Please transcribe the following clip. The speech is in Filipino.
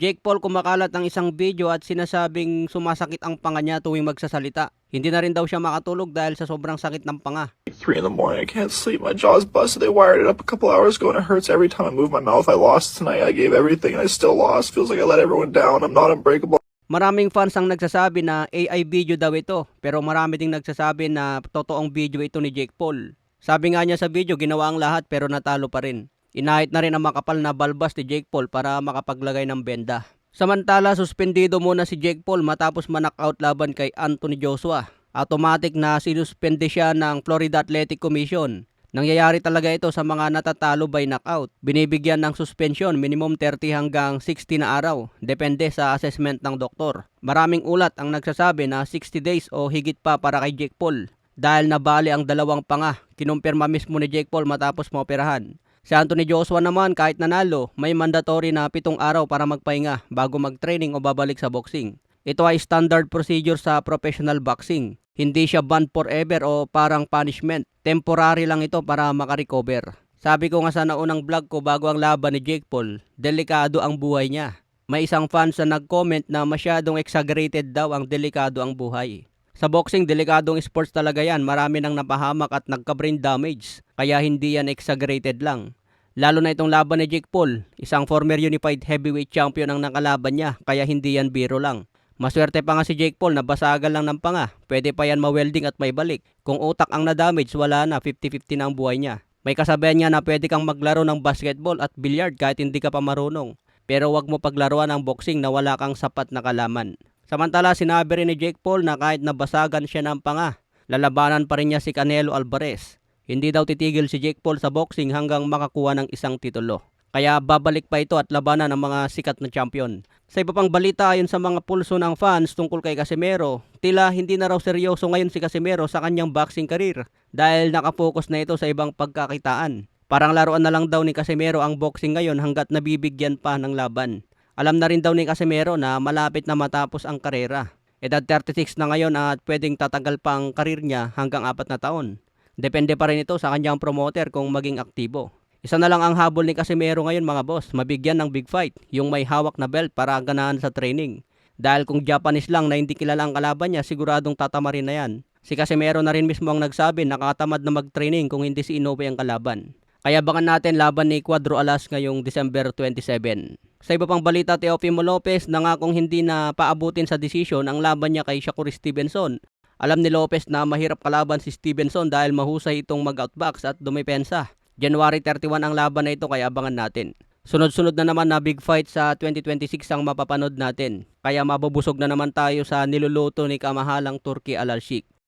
Jake Paul kumakalat ang isang video at sinasabing sumasakit ang panga niya tuwing magsasalita. Hindi na rin daw siya makatulog dahil sa sobrang sakit ng panga. 3 in the morning. I can't sleep. My jaw's busted. They wired it up a couple hours ago and it hurts every time I move my mouth. I lost tonight. I gave everything and I still lost. Feels like I let everyone down. I'm not unbreakable. Maraming fans ang nagsasabi na AI video daw ito, pero marami ding nagsasabi na totoong video ito ni Jake Paul. Sabi nga niya sa video, ginawa ang lahat pero natalo pa rin. Inahit na rin ang makapal na balbas ni Jake Paul para makapaglagay ng benda. Samantala, suspendido muna si Jake Paul matapos ma-knockout laban kay Anthony Joshua. Automatic na sinuspende siya ng Florida Athletic Commission. Nangyayari talaga ito sa mga natatalo by knockout. Binibigyan ng suspension minimum 30 hanggang 60 na araw. Depende sa assessment ng doktor. Maraming ulat ang nagsasabi na 60 days o higit pa para kay Jake Paul. Dahil nabali ang dalawang panga. Kinumpirma mismo ni Jake Paul matapos maoperahan. Si Anthony Joshua naman kahit nanalo, may mandatory na 7 araw para magpahinga bago mag-training o babalik sa boxing. Ito ay standard procedure sa professional boxing. Hindi siya banned forever o parang punishment. Temporary lang ito para makarecover. Sabi ko nga sa naunang vlog ko bago ang laban ni Jake Paul, delikado ang buhay niya. May isang fans na nag-comment na masyadong exaggerated daw ang delikado ang buhay. Sa boxing, delikadong sports talaga yan. Marami nang napahamak at nagka-brain damage. Kaya hindi yan exaggerated lang. Lalo na itong laban ni Jake Paul. Isang former unified heavyweight champion ang nakalaban niya. Kaya hindi yan biro lang. Maswerte pa nga si Jake Paul na basagan lang ng panga. Pwede pa yan ma-welding at may balik. Kung utak ang na-damage, wala na, 50-50 na ang buhay niya. May kasabihan niya na pwede kang maglaro ng basketball at billiard kahit hindi ka pa marunong. Pero wag mo paglaruan ng boxing na wala kang sapat na kalaman. Samantala, sinabi rin ni Jake Paul na kahit nabasagan siya ng panga, lalabanan pa rin niya si Canelo Alvarez. Hindi daw titigil si Jake Paul sa boxing hanggang makakuha ng isang titulo. Kaya babalik pa ito at labanan ng mga sikat na champion. Sa iba pang balita ayon sa mga pulso ng fans tungkol kay Casimero, tila hindi na raw seryoso ngayon si Casimero sa kanyang boxing career dahil nakapokus na ito sa ibang pagkakitaan. Parang laruan na lang daw ni Casimero ang boxing ngayon hanggat nabibigyan pa ng laban. Alam na rin daw ni Casimero na malapit na matapos ang karera. Edad 36 na ngayon at pwedeng tatagal pa ang karir niya hanggang 4 na taon. Depende pa rin ito sa kanyang promoter kung maging aktibo. Isa na lang ang habol ni Casimero ngayon mga boss, mabigyan ng big fight, yung may hawak na belt para ganahan sa training. Dahil kung Japanese lang na hindi kilala ang kalaban niya, siguradong tatama rin na yan. Si Casimero na rin mismo ang nagsabi nakakatamad na mag-training kung hindi si Inoue ang kalaban. Kaya bangan natin laban ni Cuadro Alas ngayong December 27. Sa iba pang balita, Teofimo Lopez nangakong hindi na paabutin sa desisyon ang laban niya kay Shakur Stevenson. Alam ni Lopez na mahirap kalaban si Stevenson dahil mahusay itong mag-outbox at dumepensa. January 31 ang laban na ito kaya abangan natin. Sunod-sunod na naman na big fight sa 2026 ang mapapanood natin. Kaya mabubusog na naman tayo sa niluluto ni kamahalang Turki Al Sheikh.